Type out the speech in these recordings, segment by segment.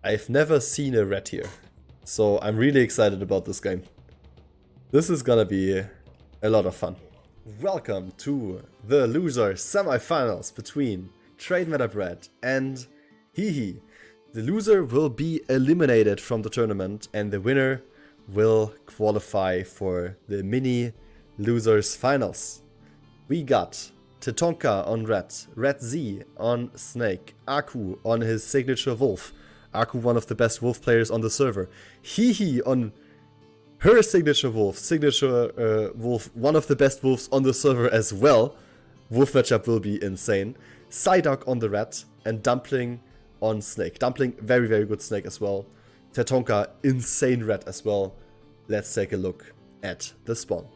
I've never seen a red here, so I'm really excited about this game. This is gonna be a lot of fun. Welcome to the loser semifinals between TradeMetaBred and HHY. The loser will be eliminated from the tournament and the winner will qualify for the mini losers finals. We got Tetonka on red, Red Z on snake, Aku on his signature wolf. Aku, one of the best wolf players on the server. HHY on her signature wolf, wolf, one of the best wolves on the server as well. Wolf matchup will be insane. Psyduck on the red and Dumpling on snake. Dumpling, very, very good snake as well. Tetonka, insane red as well. Let's take a look at the spawn.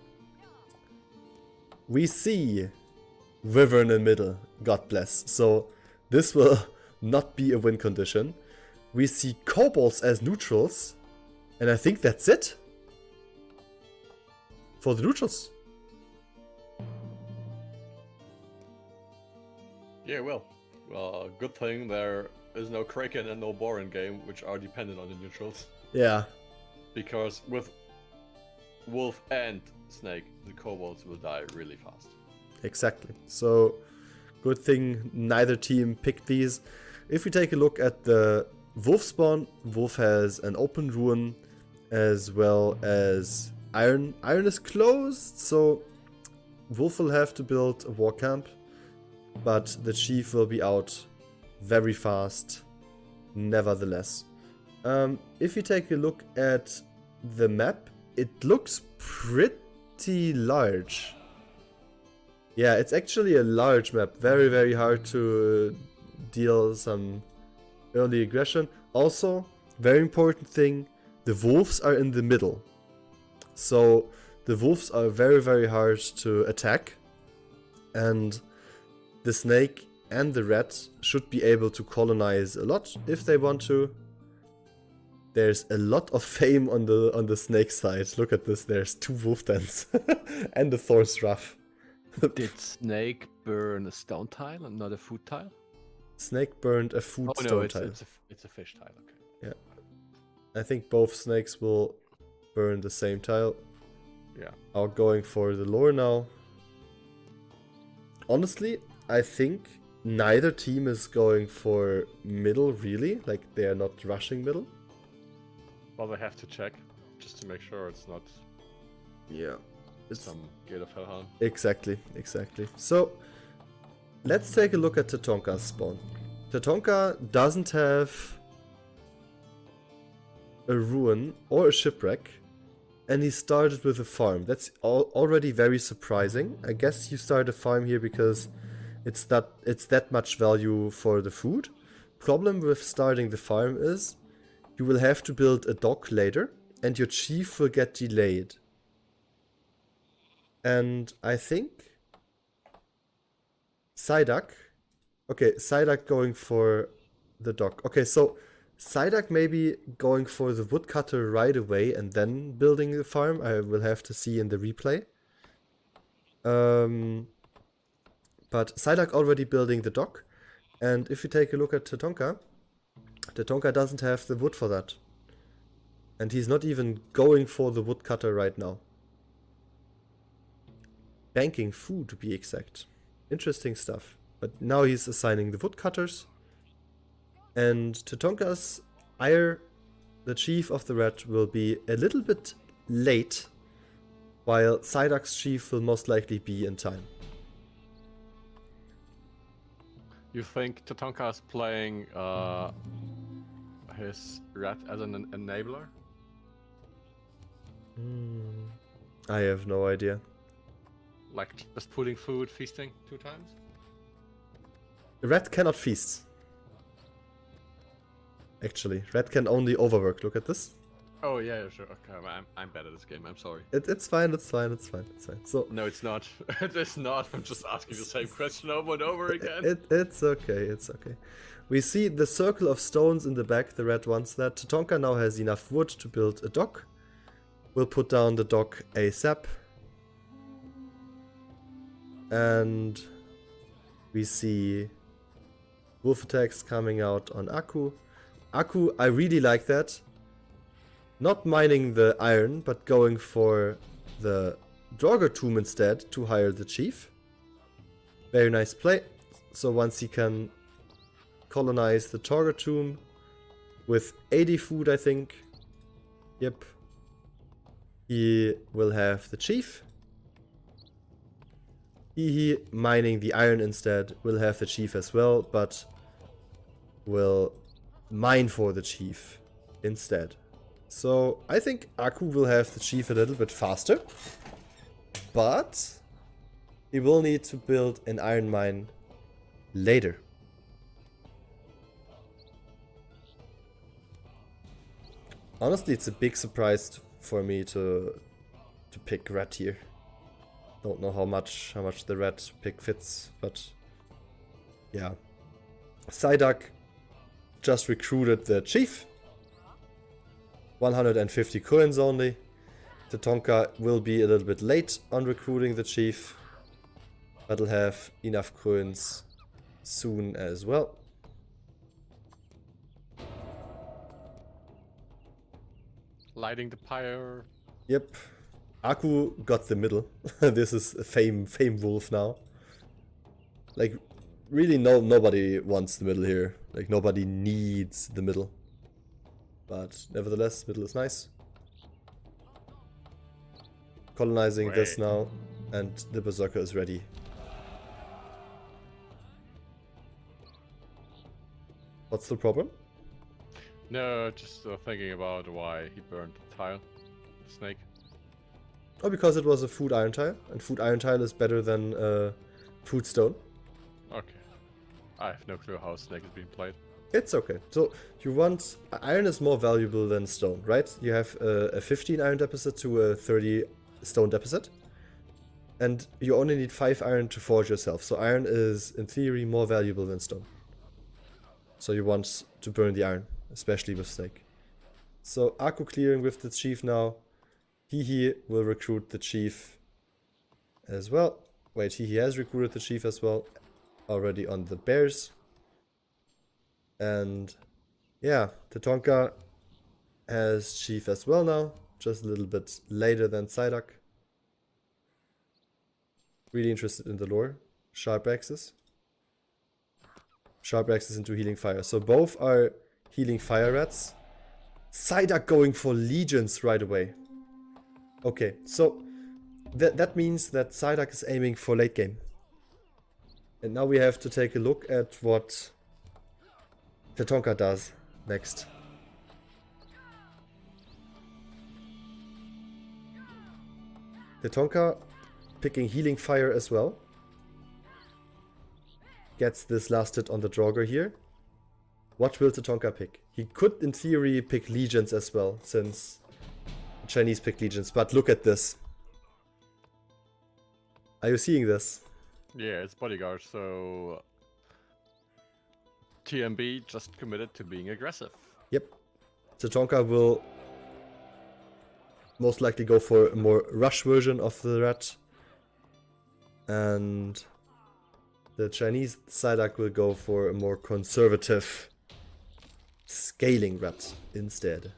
We see River in the middle, God bless. So this will not be a win condition. We see kobolds as neutrals, and I think that's it for the neutrals. Yeah, well, good thing there is no Kraken and no Borin game, which are dependent on the neutrals. Yeah. Because with Wolf and Snake, the kobolds will die really fast. Exactly. So, good thing neither team picked these. If we take a look at the Wolf spawn, Wolf has an open ruin as well as iron. Iron is closed, so Wolf will have to build a war camp, but the chief will be out very fast nevertheless. If you take a look at the map, it looks pretty large. Yeah, it's actually a large map. Very, very hard to deal some early aggression. Also, very important thing, the wolves are in the middle. So the wolves are very, very hard to attack. And the snake and the rat should be able to colonize a lot if they want to. There's a lot of fame on the snake side. Look at this, there's 2 wolf dens and the Thor's Wrath. Did Snake burn a stone tile and not a food tile? Snake burned a food stone tile. It's a fish tile, okay. Yeah. I think both snakes will burn the same tile. Yeah. Are going for the lore now. Honestly, I think neither team is going for middle really. Like, they are not rushing middle. Well, they have to check, just to make sure it's not some Gate of Hellhound. Exactly. So, let's take a look at Tetonka's spawn. Tetonka doesn't have a ruin or a shipwreck, and he started with a farm. That's already very surprising. I guess you start a farm here because it's that much value for the food. Problem with starting the farm is you will have to build a dock later, and your chief will get delayed. And I think Psyduck. Okay, Psyduck going for the dock. Okay, so Psyduck maybe going for the woodcutter right away and then building the farm. I will have to see in the replay. But Psyduck already building the dock. And if you take a look at Tetonka, Tetonka doesn't have the wood for that. And he's not even going for the woodcutter right now. Banking food to be exact. Interesting stuff. But now he's assigning the woodcutters. And Tetonka's ire, the chief of the red, will be a little bit late, while Psyduck's chief will most likely be in time. You think Tetonka is playing his rat as an enabler? I have no idea. Like just putting food, feasting 2 times? The rat cannot feast. Actually, rat can only overwork. Look at this. Oh yeah, sure. Okay, I'm bad at this game. I'm sorry. It's fine. So no, it's not. It's not. I'm just asking the same question over and over again. It's okay. We see the circle of stones in the back. The rat wants that. Tetonka now has enough wood to build a dock. We'll put down the dock ASAP. And we see wolf attacks coming out on Aku. Aku, I really like that. Not mining the iron, but going for the Draugr tomb instead to hire the chief. Very nice play. So once he can colonize the Draugr tomb with 80 food, I think. Yep. He will have the chief. He mining the iron instead will have the chief as well, but will mine for the chief instead. So I think Aku will have the chief a little bit faster, but he will need to build an iron mine later. Honestly, it's a big surprise for me to pick red here. Don't know how much the red pick fits, but yeah. Psyduck just recruited the chief. 150 coins only. Tatonka will be a little bit late on recruiting the chief, but will have enough coins soon as well. Lighting the pyre. Yep. Aku got the middle. This is a fame wolf now. Like, really nobody wants the middle here. Like, nobody needs the middle. But nevertheless, middle is nice. Colonizing this now, and the Berserker is ready. What's the problem? No, just thinking about why he burned the tile. Snake. Oh, because it was a food iron tile, and food iron tile is better than food stone. Okay. I have no clue how Snake is being played. It's okay. So you want iron is more valuable than stone, right? You have a 15 iron deposit to a 30 stone deposit, and you only need 5 iron to forge yourself. So iron is in theory more valuable than stone. So you want to burn the iron, especially with Snake. So Aku clearing with the chief now. He will recruit the chief as well. Wait, he has recruited the chief as well already on the bears. And yeah, Tatonka has chief as well now, just a little bit later than Psyduck. Really interested in the lore. Sharp axes. Sharp axes into healing fire. So both are healing fire rats. Psyduck going for legions right away. Okay, so that means that Psyduck is aiming for late game. And now we have to take a look at what Tatonka does next. Tatonka picking healing fire as well. Gets this last hit on the Draugr here. What will Tatonka pick? He could in theory pick legions as well, since Chinese pick legions, but look at this. Are you seeing this? Yeah, it's bodyguard, so TMB just committed to being aggressive. Yep. Tatonka will most likely go for a more rush version of the rat. And the Chinese Psyduck will go for a more conservative scaling rat instead.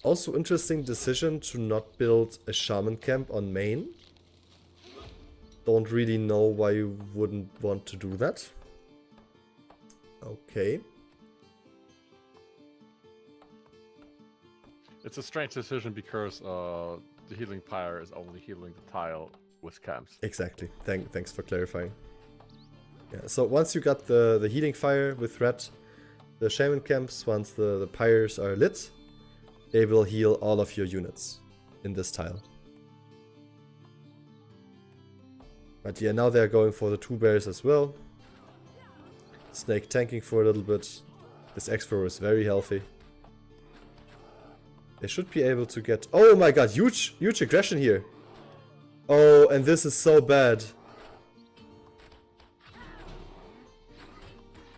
Also interesting decision to not build a shaman camp on main. Don't really know why you wouldn't want to do that. Okay. It's a strange decision because the healing pyre is only healing the tile with camps. Exactly. Thanks for clarifying. Yeah, so once you got the healing fire with red, the shaman camps, once the pyres are lit, they will heal all of your units in this tile. But yeah, now they're going for the 2 bears as well. Snake tanking for a little bit. This X4 is very healthy. They should be able to get... Oh my god, huge aggression here. Oh, and this is so bad.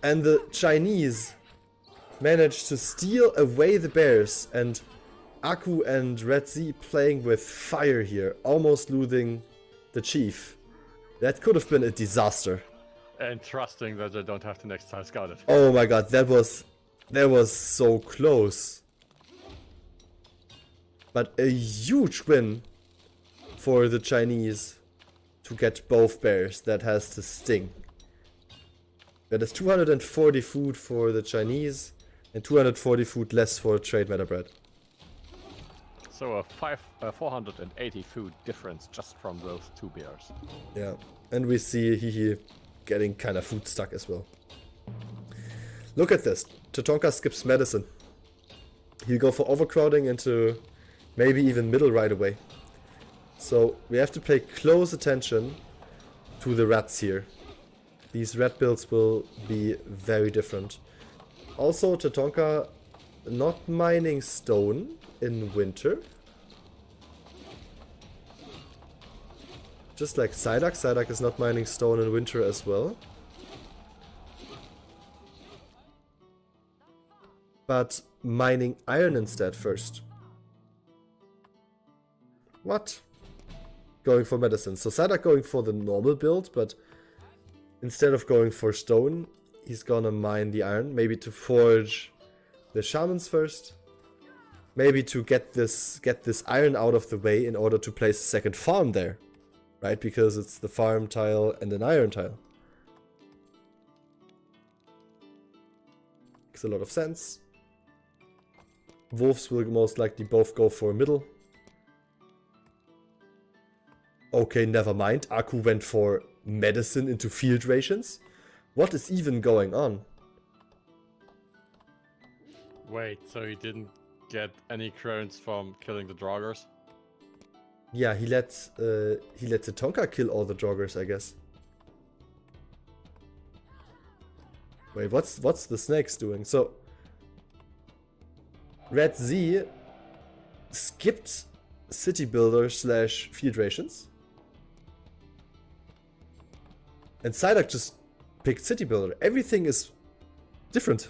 And the Chinese managed to steal away the bears, and Aku and Red Z playing with fire here, almost losing the chief. That could have been a disaster. And trusting that they don't have the next tile scouted. Oh my god, that was so close. But a huge win for the Chinese to get both bears. That has to sting. That is 240 food for the Chinese and 240 food less for TradeMetaBred. So a 480 food difference just from those two bears. Yeah, and we see Hihi getting kind of food stuck as well. Look at this. Tatonka skips medicine. He'll go for overcrowding into maybe even middle right away. So we have to pay close attention to the rats here. These rat builds will be very different. Also, Tatonka not mining stone in winter. Just like Psyduck. Psyduck is not mining stone in winter as well. But mining iron instead first. What? Going for medicine. So Psyduck going for the normal build, but instead of going for stone, he's gonna mine the iron. Maybe to forge the shamans first. Maybe to get this iron out of the way in order to place a second farm there. Right? Because it's the farm tile and an iron tile. Makes a lot of sense. Wolves will most likely both go for middle. Okay, never mind. Aku went for medicine into field rations. What is even going on? Wait, so he didn't get any credits from killing the Draugrs? Yeah, he let Tatonka kill all the joggers, I guess. Wait, what's the snakes doing? So Red Z skipped city builder / field rations. And Psyduck just picked city builder. Everything is different.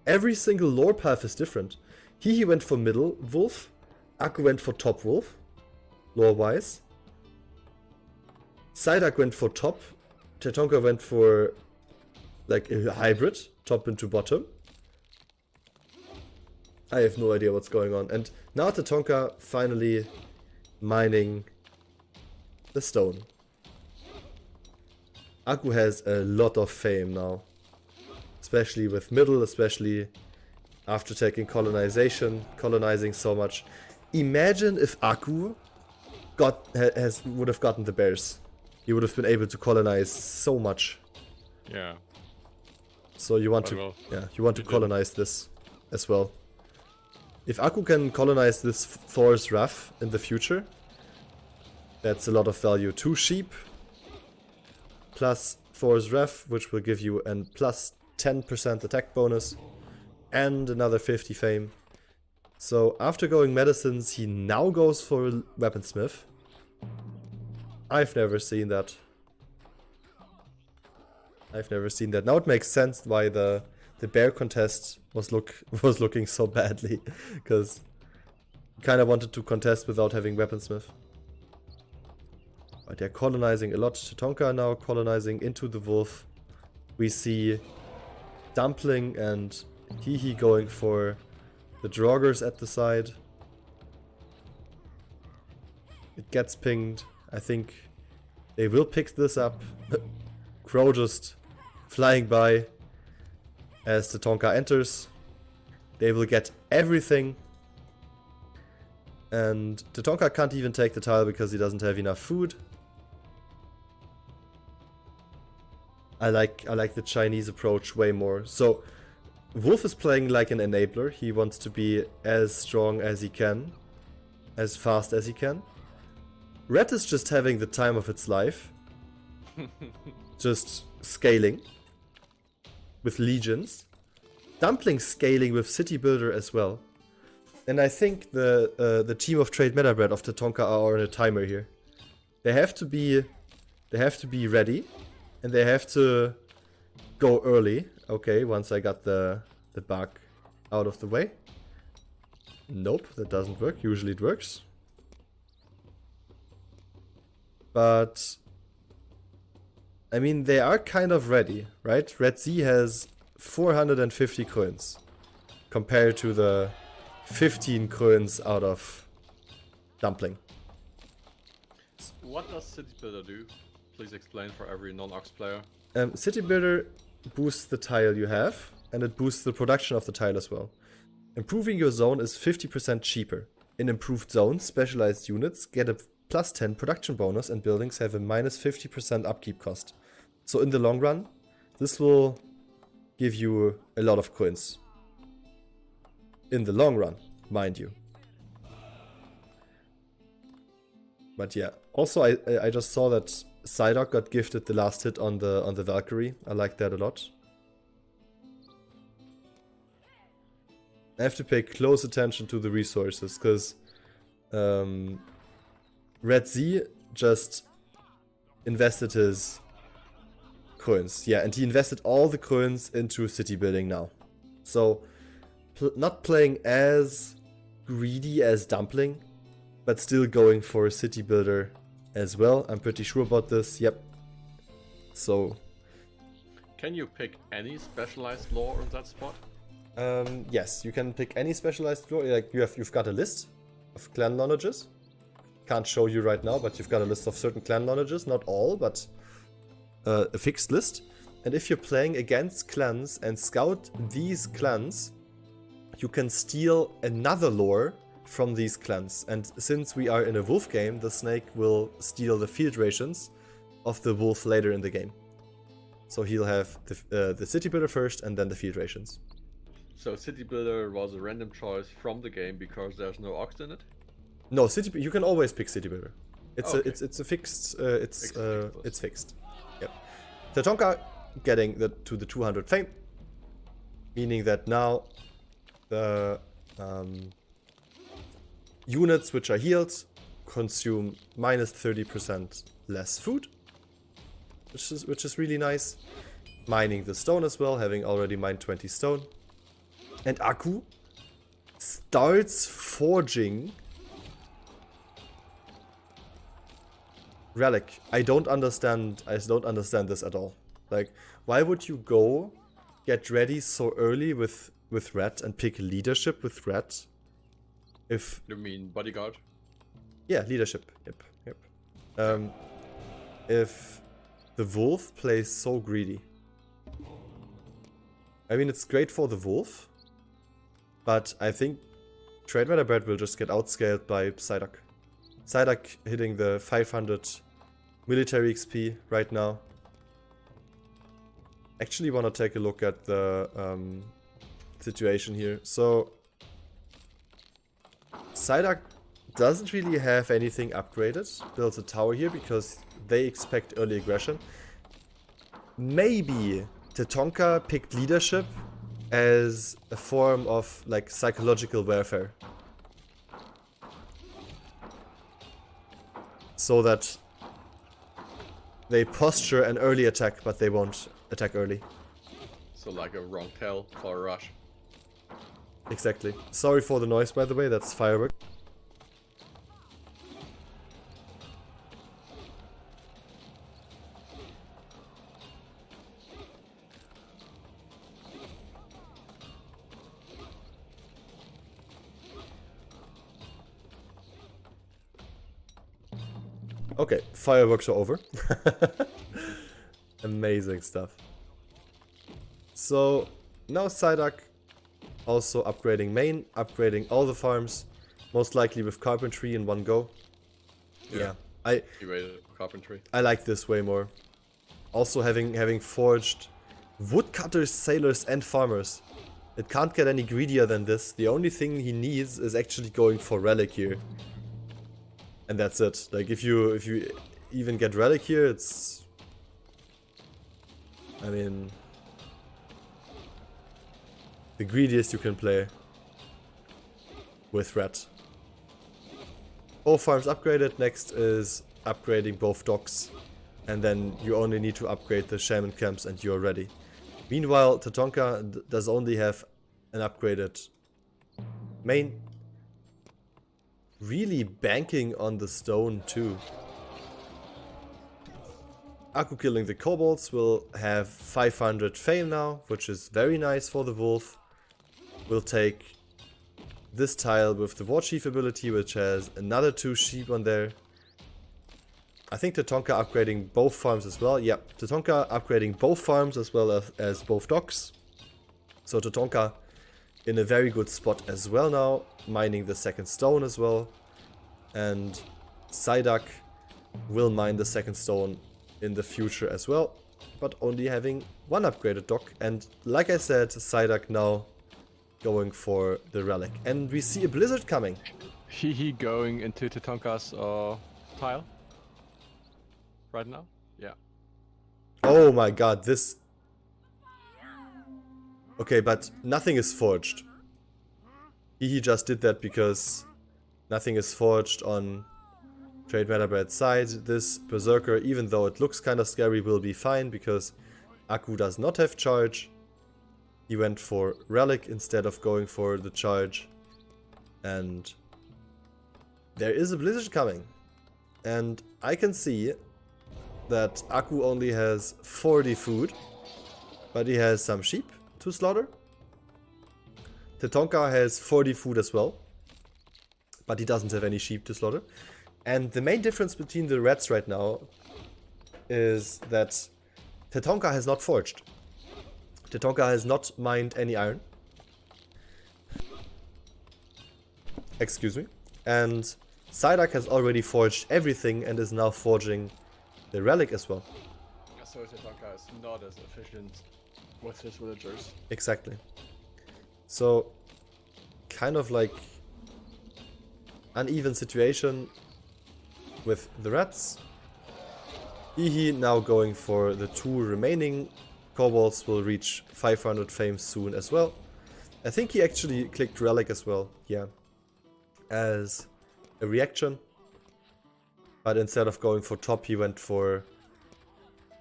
Every single lore path is different. He went for middle wolf. Aku went for top wolf. Lore wise. Psyduck went for top. Tatonka went for like a hybrid. Top into bottom. I have no idea what's going on. And now Tatonka finally mining the stone. Aku has a lot of fame now. Especially with middle, especially after taking colonizing so much. Imagine if Aku would have gotten the bears. He would have been able to colonize so much. Yeah. So you want to colonize this as well. If Aku can colonize this Thor's Wrath in the future, that's a lot of value. 2 sheep plus Thor's Wrath, which will give you a plus 10% attack bonus and another 50 fame. So after going medicines, he now goes for weaponsmith. I've never seen that. Now it makes sense why the bear contest was looking so badly, because kind of wanted to contest without having weaponsmith. But they're colonizing a lot. Tatonka now colonizing into the wolf. We see Dumpling and Hihi going for the Draugrs at the side. It gets pinged. I think they will pick this up. Crow just flying by as Tatonka enters. They will get everything. And Tatonka can't even take the tile because he doesn't have enough food. I like the Chinese approach way more. So Wolf is playing like an enabler. He wants to be as strong as he can, as fast as he can. Red is just having the time of its life. Just scaling with legions. Dumpling scaling with city builder as well. And I think the team of TradeMetaBred of Tatonka are on a timer here. They have to be ready, and they have to go early. Okay, once I got the bug out of the way. Nope, that doesn't work. Usually it works. But I mean, they are kind of ready, right? Red Z has 450 coins compared to the 15 coins out of Dumpling. What does City Builder do? Please explain for every non-Ox player. City Builder boosts the tile you have, and it boosts the production of the tile as well. Improving your zone is 50% cheaper. In improved zones, specialized units get a plus 10 production bonus and buildings have a minus 50% upkeep cost. So in the long run, this will give you a lot of coins. In the long run, mind you. But yeah, also I just saw that Psyduck got gifted the last hit on the Valkyrie. I like that a lot. I have to pay close attention to the resources, because Red Z just invested his coins. Yeah, and he invested all the coins into city building now. So, not playing as greedy as Dumpling, but still going for a city builder as well. I'm pretty sure about this. Yep. So, can you pick any specialized lore in that spot? Yes, you can pick any specialized lore. Like you've got a list of clan lineages. Can't show you right now, but you've got a list of certain clan lineages. Not all, but a fixed list. And if you're playing against clans and scout these clans, you can steal another lore from these clans. And since we are in a wolf game, the snake will steal the field rations of the wolf later in the game. So he'll have the city builder first and then the field rations. So City Builder was a random choice from the game because there's no Ox in it? No, you can always pick city builder. It's Okay. it's a fixed it's fixed. Yep. Tatonka getting to the 200 fame, meaning that now the units which are healed consume minus 30% less food, which is really nice. Mining the stone as well, having already mined 20 stone. And Aku starts forging relic. I don't understand this at all. Like, why would you go get ready so early with Red and pick leadership with Red? If You mean bodyguard? yeah, leadership. Yep. If the wolf plays so greedy. I mean, it's great for the wolf, but I think TradeMetaBred will just get outscaled by Psyduck. Psyduck hitting the 500 military XP right now. Actually want to take a look at the situation here. So, Psyduck doesn't really have anything upgraded. Builds a tower here because they expect early aggression. Maybe Tatonka picked leadership as a form of like psychological warfare. So that they posture an early attack, but they won't attack early. So like a wrong tail for a rush. Exactly. Sorry for the noise, by the way, that's firework. Okay, fireworks are over. Amazing stuff. So, now Psyduck also upgrading main, upgrading all the farms, most likely with carpentry in one go. Yeah, He waited carpentry. I like this way more. Also having forged woodcutters, sailors and farmers. It can't get any greedier than this. The only thing he needs is actually going for relic here. And that's it. Like if you even get relic here, it's, I mean, the greediest you can play with red. All farms upgraded. Next is upgrading both docks, and then you only need to upgrade the shaman camps and you're ready. Meanwhile, Tatonka does only have an upgraded main. Really banking on the stone too. Aku killing the kobolds will have 500 fame now, which is very nice for the wolf. We'll take this tile with the war chief ability, which has another 2 sheep on there. I think Tatonka upgrading both farms as well. Yep, Tatonka upgrading both farms as well as both docks. So Tatonka in a very good spot as well now, mining the second stone as well. And Psyduck will mine the second stone in the future as well, but only having 1 upgraded dock. And like I said, Psyduck now going for the relic. And we see a blizzard coming. He going into Tatonka's tile right now? Yeah. Oh my god, this... Okay, but nothing is forged. He just did that because nothing is forged on TradeMetaBred's side. This Berserker, even though it looks kind of scary, will be fine because Aku does not have charge. He went for Relic instead of going for the charge. And there is a blizzard coming. And I can see that Aku only has 40 food, but he has some sheep to slaughter. Tatonka has 40 food as well, but he doesn't have any sheep to slaughter. And the main difference between the reds right now is that Tatonka has not forged. Tatonka has not mined any iron. Excuse me. And Psyduck has already forged everything and is now forging the relic as well. So Tatonka is not as efficient with his villagers. Exactly. So, kind of like uneven situation with the rats. Hihi now going for the 2 remaining kobolds, will reach 500 fame soon as well. I think he actually clicked relic as well, yeah, as a reaction. But instead of going for top, he went for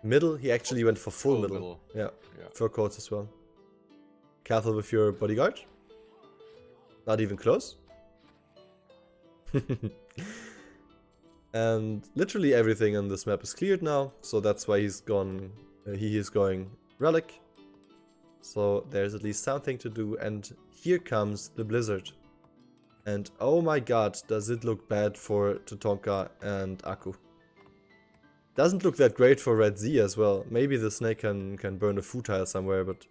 middle. He actually went for full middle. Yeah, fur coats as well. Careful with your bodyguard. Not even close. And literally everything on this map is cleared now, so that's why he's gone. He is going relic. So there's at least something to do, and here comes the blizzard. And oh my god, does it look bad for Tatonka and Aku. Doesn't look that great for Red Z as well. Maybe the snake can burn a food tile somewhere, but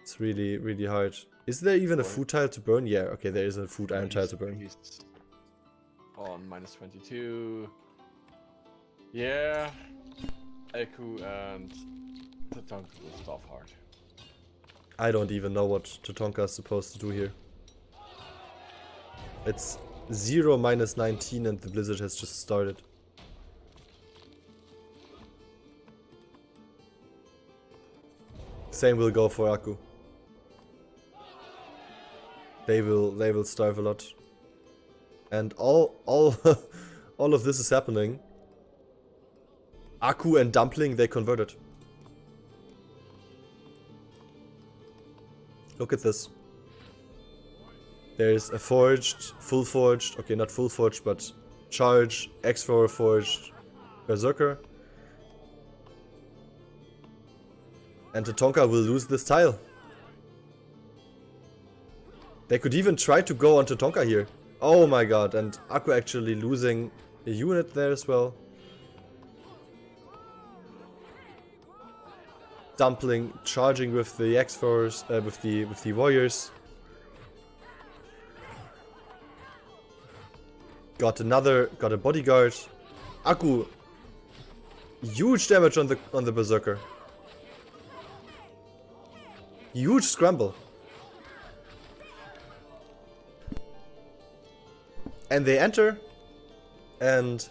it's really, really hard. Is there even a food tile to burn? Yeah, okay, there is a food iron tile to burn. He's on minus 22. Yeah. Aku and Tatonka will stuff hard. I don't even know what Tatonka is supposed to do here. It's 0 minus 19 and the blizzard has just started. Same will go for Aku. They will starve a lot. And all all of this is happening. Aku and Dumpling, they converted. Look at this. There's a forged, full forged, okay, not full forged, but charge, X4 forged Berserker. And Tatonka will lose this tile. They could even try to go on Tatonka here. Oh my god, and Aku actually losing a unit there as well. Dumpling charging with the X4s, with the warriors. Got a bodyguard. Aku, huge damage on the Berserker. Huge scramble. And they enter, and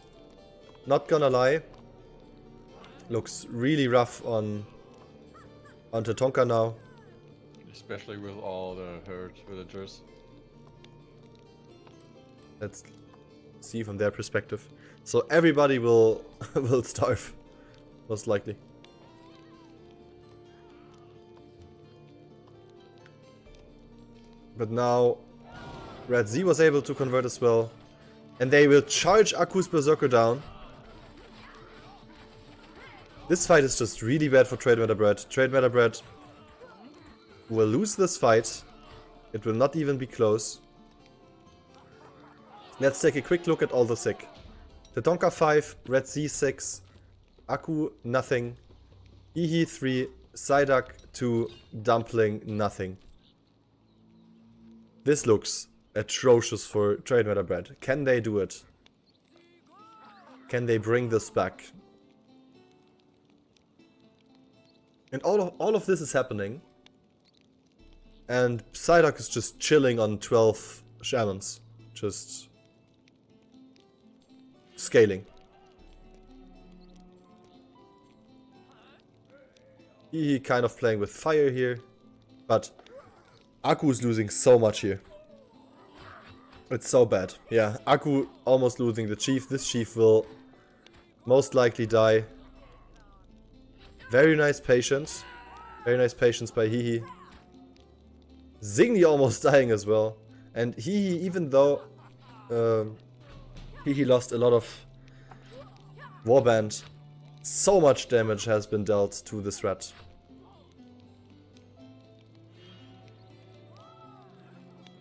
not gonna lie, looks really rough on Tatonka now. Especially with all the herd villagers. Let's see from their perspective. So everybody will will starve, most likely. But now Red Z was able to convert as well. And they will charge Aku's Berserker down. This fight is just really bad for TradeMetaBred. TradeMetaBred will lose this fight. It will not even be close. Let's take a quick look at all the sick. Tatonka 5, Red Z 6, Aku nothing, Hihi 3, Psyduck 2, Dumpling nothing. This looks atrocious for TradeMetaBred. Can they do it? Can they bring this back? And all of this is happening. And Psyduck is just chilling on 12 Shamans. Just scaling. He kind of playing with fire here. But Aku is losing so much here. It's so bad. Yeah, Aku almost losing the Chief. This Chief will most likely die. Very nice patience. Very nice patience by Hihi. Zigny almost dying as well. And Hihi, even though Hihi lost a lot of Warband, so much damage has been dealt to this rat.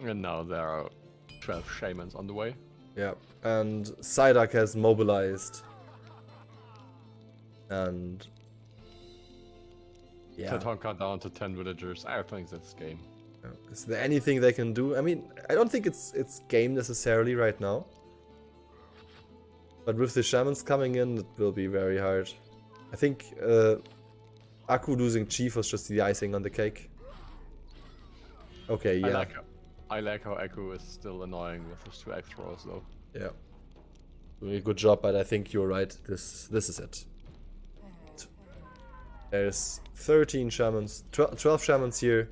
And now there are 12 Shamans on the way. Yeah, and Psyduck has mobilized. And yeah. Tatonka down to 10 villagers. I think that's game. Is there anything they can do? I mean, I don't think it's game necessarily right now. But with the Shamans coming in, it will be very hard. I think Aku losing Chief was just the icing on the cake. Okay, yeah. I like how Aku is still annoying with his 2 X rolls though. Yeah. Doing a good job, but I think you're right. This is it. There's 13 Shamans, 12 Shamans here.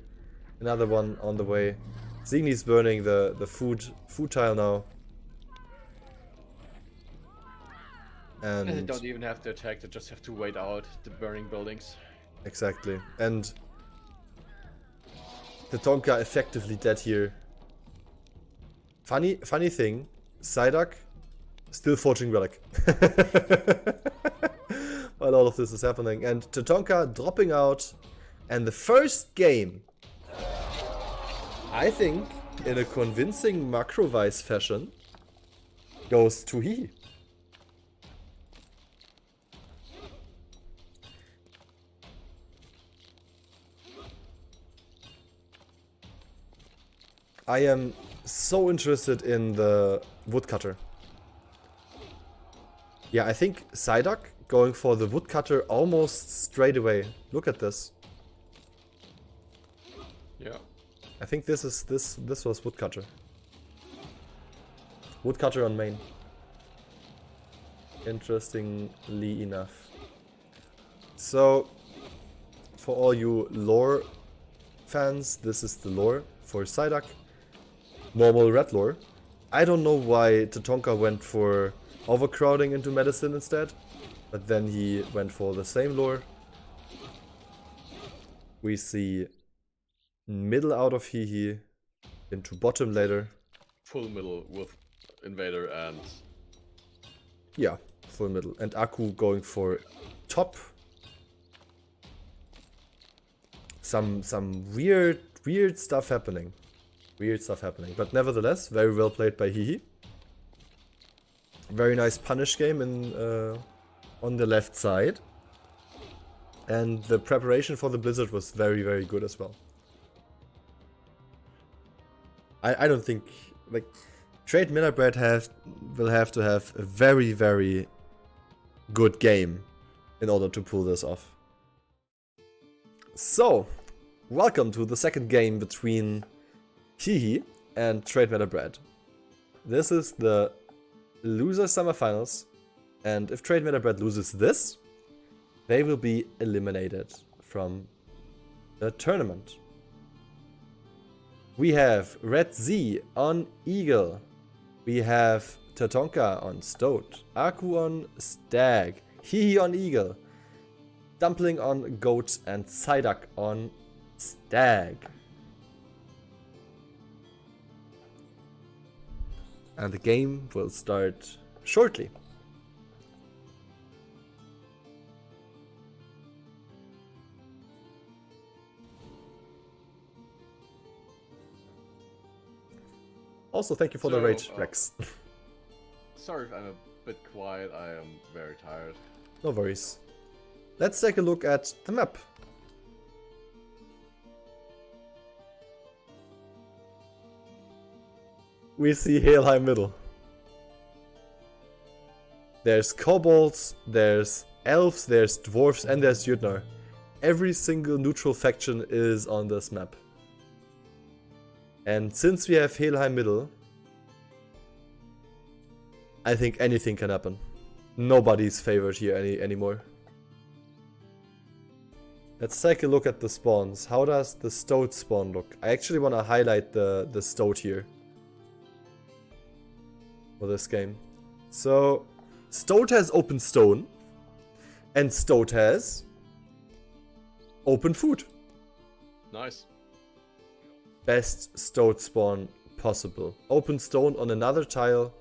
Another one on the way. Zigny's burning the food tile now. And they don't even have to attack, they just have to wait out the burning buildings. Exactly. And the Tonka effectively dead here. Funny thing, Psyduck still forging relic. While all of this is happening. And Tatonka dropping out. And the first game, I think, in a convincing macro-wise fashion, goes to Hihi. I am so interested in the woodcutter. Yeah, I think Psyduck going for the woodcutter almost straight away. Look at this. Yeah. I think this was woodcutter. Woodcutter on main. Interestingly enough. So, for all you lore fans, this is the lore for Psyduck. Normal red lore. I don't know why Tatonka went for overcrowding into medicine instead, but then he went for the same lore. We see middle out of Hihi into bottom later. Full middle with Invader and... Yeah, full middle. And Aku going for top. Some weird stuff happening. But nevertheless, very well played by Hihi. Very nice punish game on the left side. And the preparation for the Blizzard was very good as well. I don't think, like, TradeMetaBred will have to have a very good game in order to pull this off. So, welcome to the second game between Hihi and TradeMetaBred. This is the loser semifinals, and if TradeMetaBred loses this, they will be eliminated from the tournament. We have Red Z on Eagle. We have Tatonka on Stoat. Aku on Stag. Hihi on Eagle. Dumpling on Goat. And Psyduck on Stag. And the game will start shortly. Also, thank you for the So, rage, Rex. Sorry if I'm a bit quiet, I am very tired. No worries. Let's take a look at the map. We see Helheim Middle. There's kobolds, there's elves, there's dwarves, and there's Jütnar. Every single neutral faction is on this map. And since we have Helheim Middle, I think anything can happen. Nobody's favored here anymore. Let's take a look at the spawns. How does the Stoat spawn look? I actually want to highlight the Stoat here for this game. So, Stoat has open stone, and Stoat has open food. Nice. Best Stoat spawn possible. Open stone on another tile,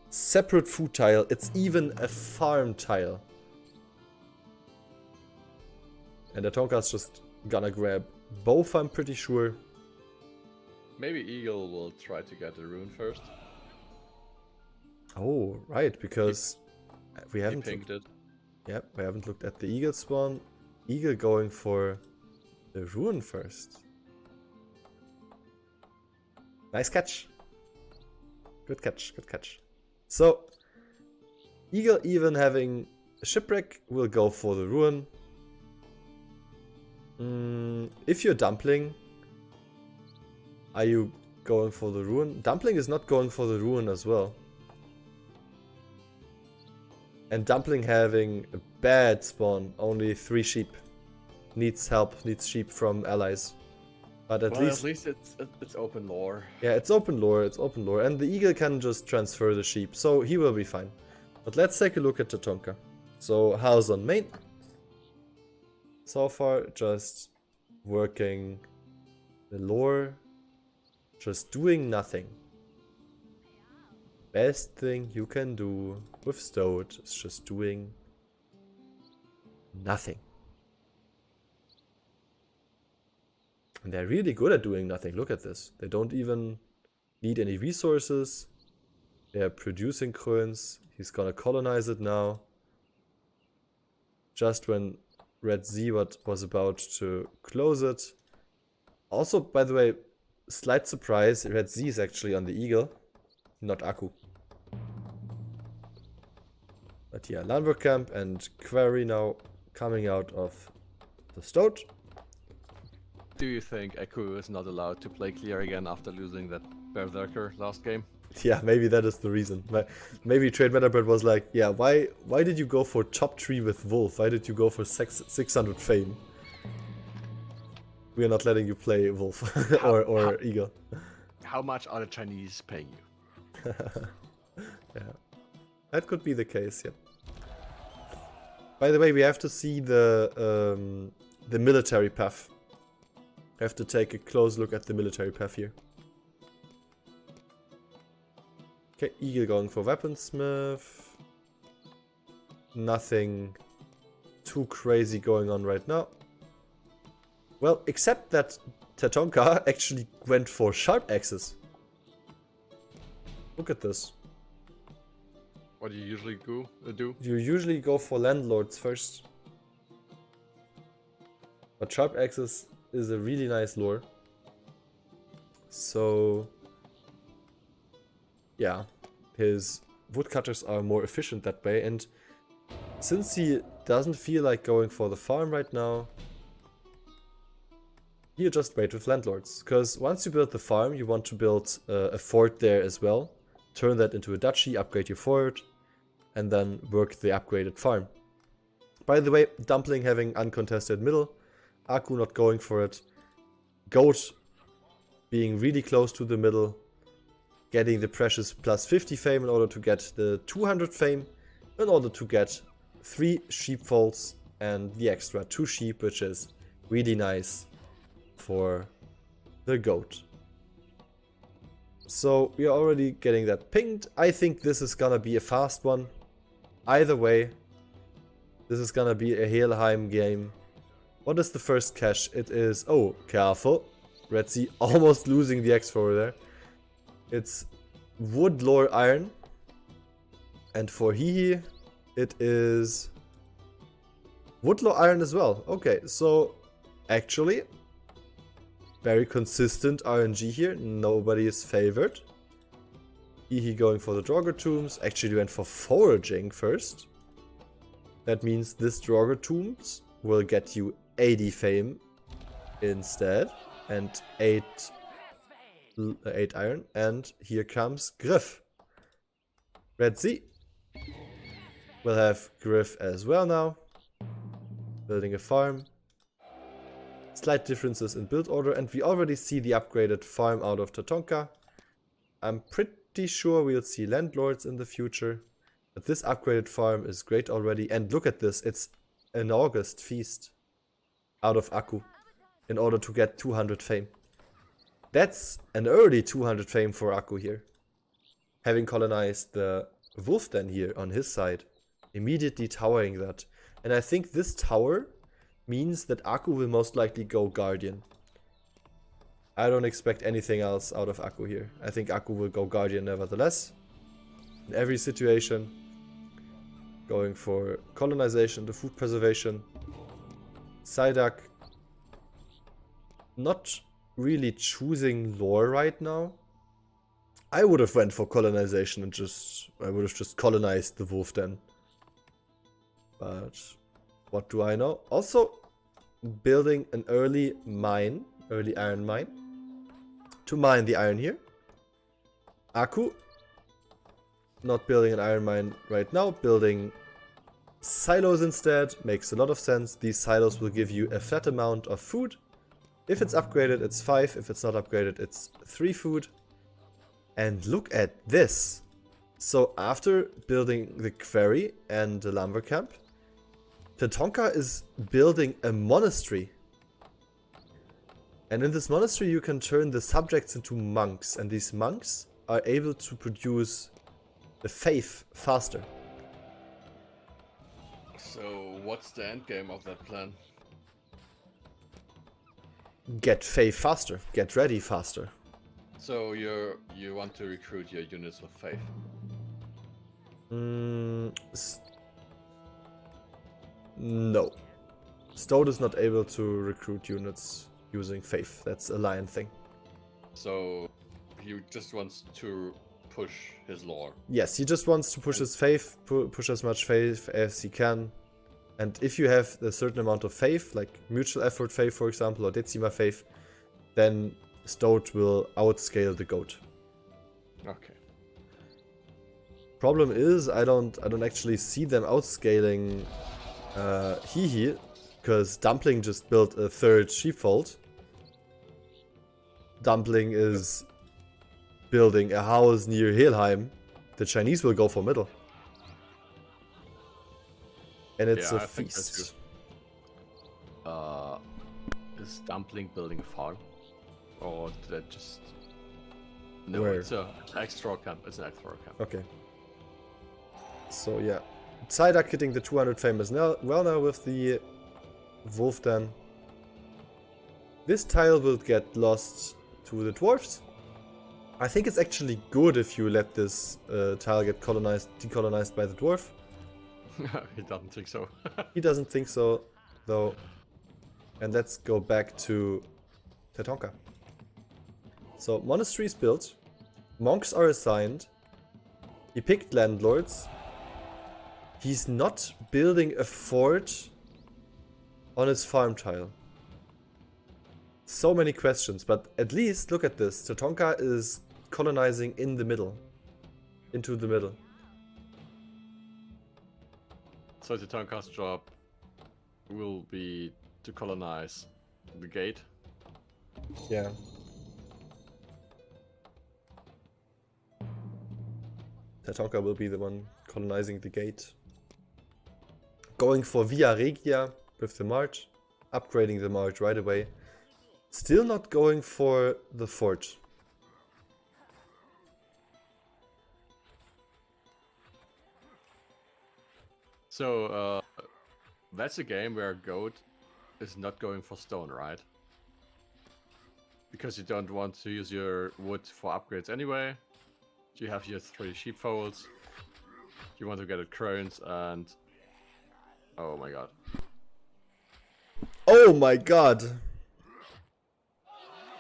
separate food tile, it's even a farm tile. And the Tonka's just gonna grab both, I'm pretty sure. Maybe Eagle will try to get the rune first. Oh, right, because we He haven't pinked it. Yep, we haven't looked at the Eagle spawn. Eagle going for the rune first. Nice catch. Good catch, good catch. So, Eagle even having a shipwreck will go for the ruin. If you're Dumpling, are you going for the ruin? Dumpling is not going for the ruin as well. And Dumpling having a bad spawn, only 3 sheep. Needs help, needs sheep from allies. But at least it's open lore. yeah, it's open lore, and the Eagle can just transfer the sheep, so he will be fine. But let's take a look at the Tonka. So, how's on main? So far, just working the lore, just doing nothing. Best thing you can do with Stoat is just doing nothing. And they're really good at doing nothing. Look at this. They don't even need any resources. They're producing coins. He's gonna colonize it now. Just when Red Z was about to close it. Also, by the way, slight surprise, Red Z is actually on the Eagle, not Aku. But yeah, Landwork Camp and Quarry now coming out of the Stoat. Do you think Eku is not allowed to play clear again after losing that Berserker last game? Yeah, maybe that is the reason. Maybe TradeMetaBred was like, yeah, why did you go for top 3 with Wolf? Why did you go for 600 fame? We are not letting you play Wolf or Eagle. How much are the Chinese paying you? Yeah, that could be the case, yeah. By the way, we have to see the military path. I have to take a close look at the military path here. Okay, Eagle going for Weaponsmith. Nothing too crazy going on right now. Well, except that Tatonka actually went for sharp axes. Look at this. What do you usually do? You usually go for landlords first. But sharp axes is a really nice lore. So yeah, his woodcutters are more efficient that way, and since he doesn't feel like going for the farm right now, he'll just wait with landlords. Because once you build the farm, you want to build a fort there as well, turn that into a duchy, upgrade your fort, and then work the upgraded farm. By the way, Dumpling having uncontested middle, Aku not going for it, Goat being really close to the middle, getting the precious plus 50 fame in order to get the 200 fame, in order to get 3 sheepfolds and the extra 2 sheep, which is really nice for the Goat. So we are already getting that pinged. I think this is gonna be a fast one. Either way, this is gonna be a Helheim game. What is the first cache? It is... oh, careful. Red Sea almost losing the X4 there. it's wood, lore, iron. And for Hihi, it is wood, lore, iron as well. Okay, so actually, very consistent RNG here. Nobody is favored. Hihi going for the Draugr Tombs. Actually went for foraging first. That means this Draugr Tombs will get you 80 fame instead. And 8 iron. And here comes Griff. Red Sea. We'll have Griff as well now. Building a farm. Slight differences in build order. And we already see the upgraded farm out of Tatonka. I'm pretty sure we'll see landlords in the future. But this upgraded farm is great already. And look at this. It's an August feast out of Akku in order to get 200 fame. That's an early 200 fame for Akku here. Having colonized the wolf den here on his side. Immediately towering that. And I think this tower means that Akku will most likely go Guardian. I don't expect anything else out of Akku here. I think Akku will go Guardian nevertheless. In every situation. Going for colonization, the food preservation. Psyduck not really choosing lore right now. I would have went for colonization and I would have just colonized the wolf den. But what do I know? Also building an early iron mine to mine the iron here. Akku not building an iron mine right now, building silos instead. Makes a lot of sense. These silos will give you a flat amount of food. If it's upgraded, it's 5. If it's not upgraded, it's 3 food. And look at this. So after building the quarry and the lumber camp, Tatonka is building a monastery. And in this monastery you can turn the subjects into monks. And these monks are able to produce the faith faster. So what's the end game of that plan? Get faith faster. Get ready faster. So you want to recruit your units with faith? No. Stoat is not able to recruit units using faith. That's a lion thing. So he just wants to push his lore. Yes, he just wants to push his faith, push as much faith as he can. And if you have a certain amount of faith, like mutual effort faith for example, or Decima faith, then Stoat will outscale the goat. Okay. Problem is, I don't actually see them outscaling Hihi, because Dumpling just built a 3rd sheepfold. Dumpling is building a house near Helheim. The Chinese will go for middle. And it's a feast. Is Dumpling building a farm? Or did that just... No, Where? it's an extra camp. It's an extra camp. Okay. So yeah. Psyduck hitting the 200 fame as well now with the wolf den. This tile will get lost to the dwarves. I think it's actually good if you let this tile get decolonized by the dwarf. He doesn't think so. He doesn't think so, though. And let's go back to Tatonka. So, monastery is built. Monks are assigned. He picked landlords. He's not building a fort on his farm tile. So many questions, but at least look at this. Tatonka is colonizing in the middle. Into the middle. So the Tonka's job will be to colonize the gate. Yeah. Tatonka will be the one colonizing the gate. Going for Via Regia with the march. Upgrading the march right away. Still not going for the fort. So, that's a game where Goat is not going for stone, right? Because you don't want to use your wood for upgrades anyway. You have your 3 sheepfolds. You want to get it crones and... Oh my god. Oh my god!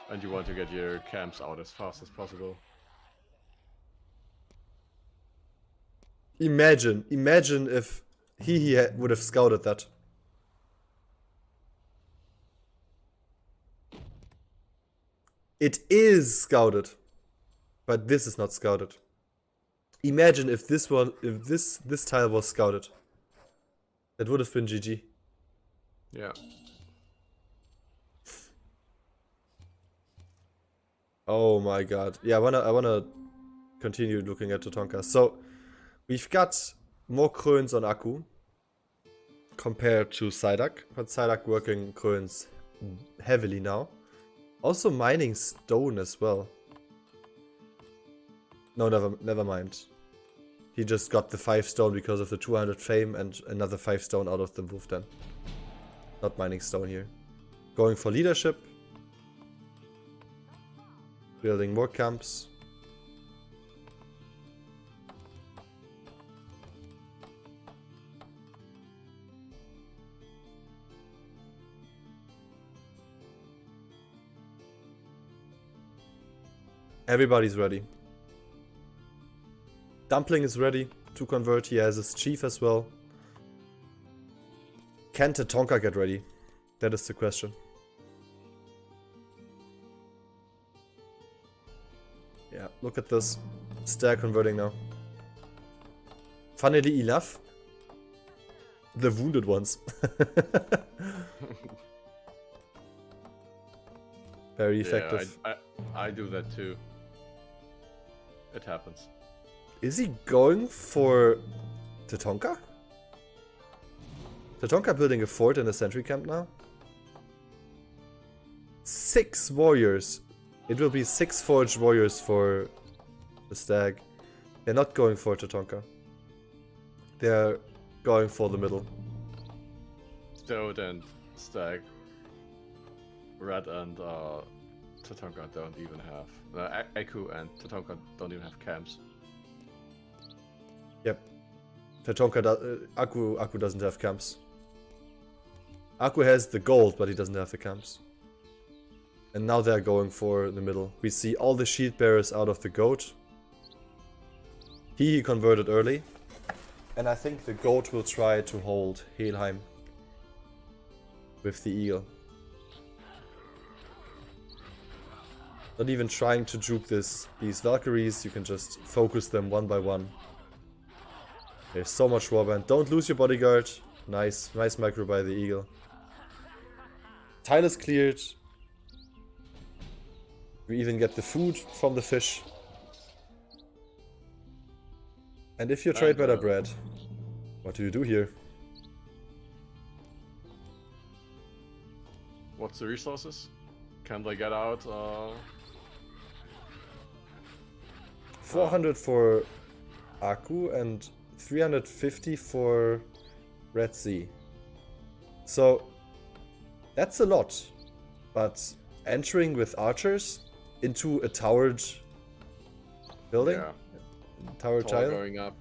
And you want to get your camps out as fast as possible. Imagine if he would have scouted that. It is scouted, but this is not scouted. Imagine if this tile was scouted. That would have been GG. Yeah. Oh my god. Yeah, I wanna continue looking at Tatonka. So we've got more Kröns on Akku compared to Psyduck, but Psyduck working Kröns heavily now. Also mining stone as well. No, never mind. He just got the 5 stone because of the 200 fame and another 5 stone out of the wolf den. Not mining stone here. Going for leadership. Building more camps. Everybody's ready. Dumpling is ready to convert. He has his chief as well. Can Tatonka get ready? That is the question. Yeah, look at this. Stag converting now. Funnily enough, the wounded ones. Very effective. Yeah, I do that too. It happens. Is he going for Tatonka? Tatonka building a fort in a sentry camp now? 6 warriors. It will be 6 forged warriors for the stag. They're not going for Tatonka. They're going for the middle. Toad and Stag. Red and Tatonka don't even have... Aku and Tatonka don't even have camps. Yep. Tatonka Aku doesn't have camps. Aku has the gold, but he doesn't have the camps. And now they're going for the middle. We see all the shield bearers out of the goat. He converted early. And I think the goat will try to hold Helheim with the eagle. Not even trying to juke these Valkyries, you can just focus them one by one. There's so much warband. Don't lose your bodyguard. Nice micro by the eagle. Tile is cleared. We even get the food from the fish. And if you TradeMetaBred, what do you do here? What's the resources? Can they get out? 400 for Aku and 350 for Red Sea. So that's a lot. But entering with archers into a towered building? Yeah. Tower Tower tile? going up.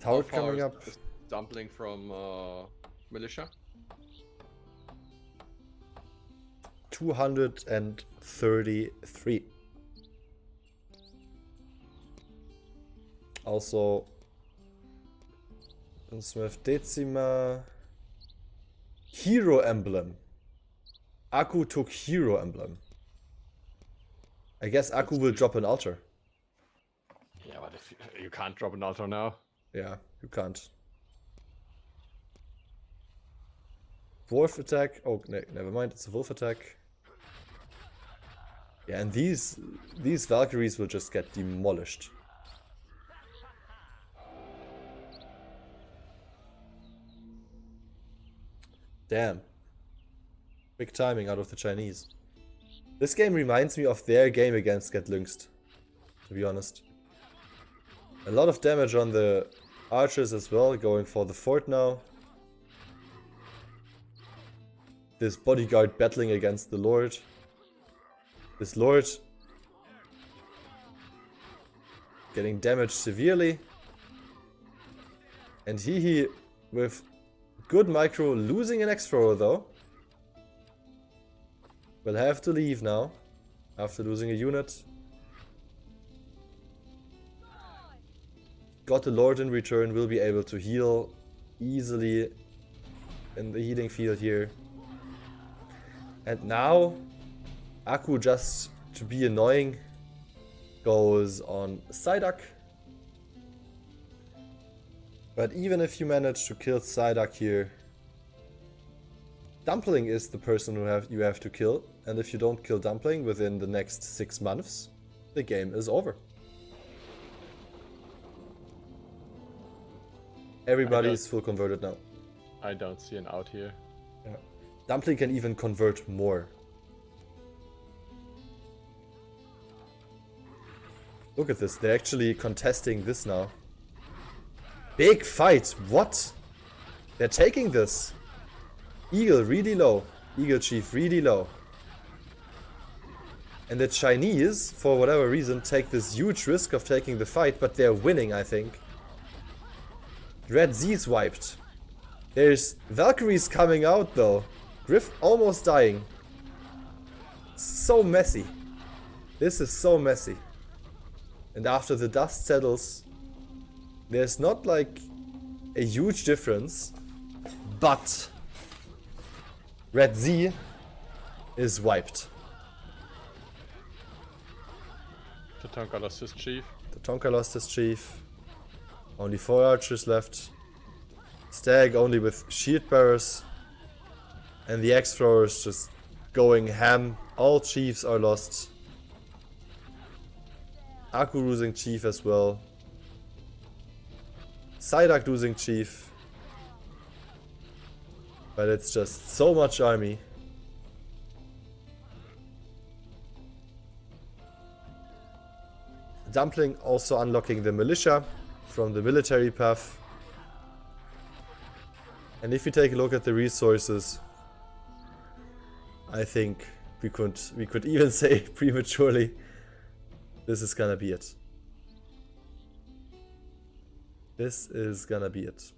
Tower How far coming is up. this Dumpling from militia. 233. Also, Smith Decima. Hero emblem. Aku took hero emblem. I guess Aku will drop an altar. Yeah, but if you can't drop an altar now. Yeah, you can't. Wolf attack. Oh, never mind. It's a wolf attack. Yeah, and these Valkyries will just get demolished. Damn. Quick timing out of the Chinese. This game reminds me of their game against Get Lynxed, to be honest. A lot of damage on the archers as well, going for the fort now. This bodyguard battling against the lord. This lord getting damaged severely. And he with good micro, losing an X-thrower though. Will have to leave now, after losing a unit. Got a Lord in return, will be able to heal easily in the healing field here. And now, Aku, just to be annoying, goes on Psyduck. But even if you manage to kill Psyduck here, Dumpling is the person you have to kill. And if you don't kill Dumpling within the next 6 months, the game is over. Everybody is full converted now. I don't see an out here. Yeah. Dumpling can even convert more. Look at this, they're actually contesting this now. Big fight, what? They're taking this. Eagle really low, Eagle Chief really low. And the Chinese, for whatever reason, take this huge risk of taking the fight, but they're winning, I think. Red Z's wiped. There's Valkyries coming out though. Griff almost dying. So messy. This is so messy. And after the dust settles, there's not like a huge difference, but Red Z is wiped. Tatanka lost his chief. Tatanka lost his chief. Only 4 archers left. Stag only with shield bearers. And the axe throwers just going ham. All chiefs are lost. Aku losing chief as well. Psyduck losing chief. But it's just so much army. Dumpling also unlocking the militia from the military path. And if you take a look at the resources, I think we could even say prematurely, this is gonna be it. This is gonna be it.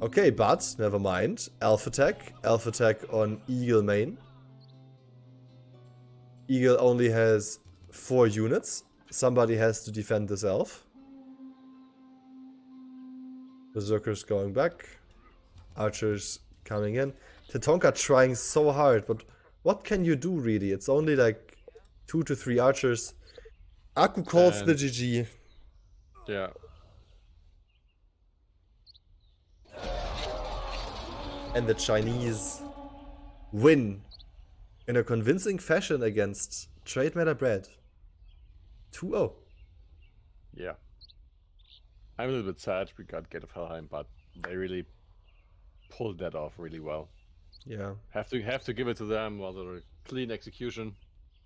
Okay, but never mind. Elf attack on Eagle main. Eagle only has 4 units. Somebody has to defend this elf. Berserkers going back. Archers coming in. Tatanka trying so hard, but what can you do really? It's only like 2 to 3 archers. Aku calls the GG. Yeah. And the Chinese win in a convincing fashion against TradeMetaBred. 2-0. Yeah. I'm a little bit sad we got Gate of Helheim, but they really pulled that off really well. Yeah. Have to give it to them. Was a clean execution.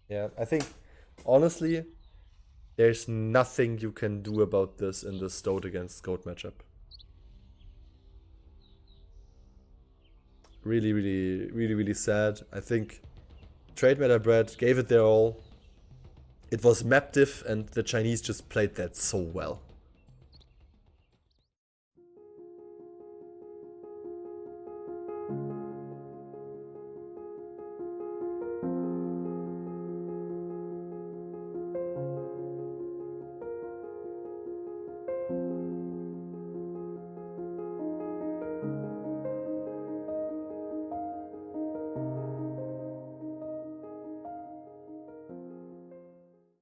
Yeah, I think honestly, there's nothing you can do about this in the Stoat against Goat matchup. Really sad. I think TradeMetaBred gave it their all. It was map diff and the Chinese just played that so well.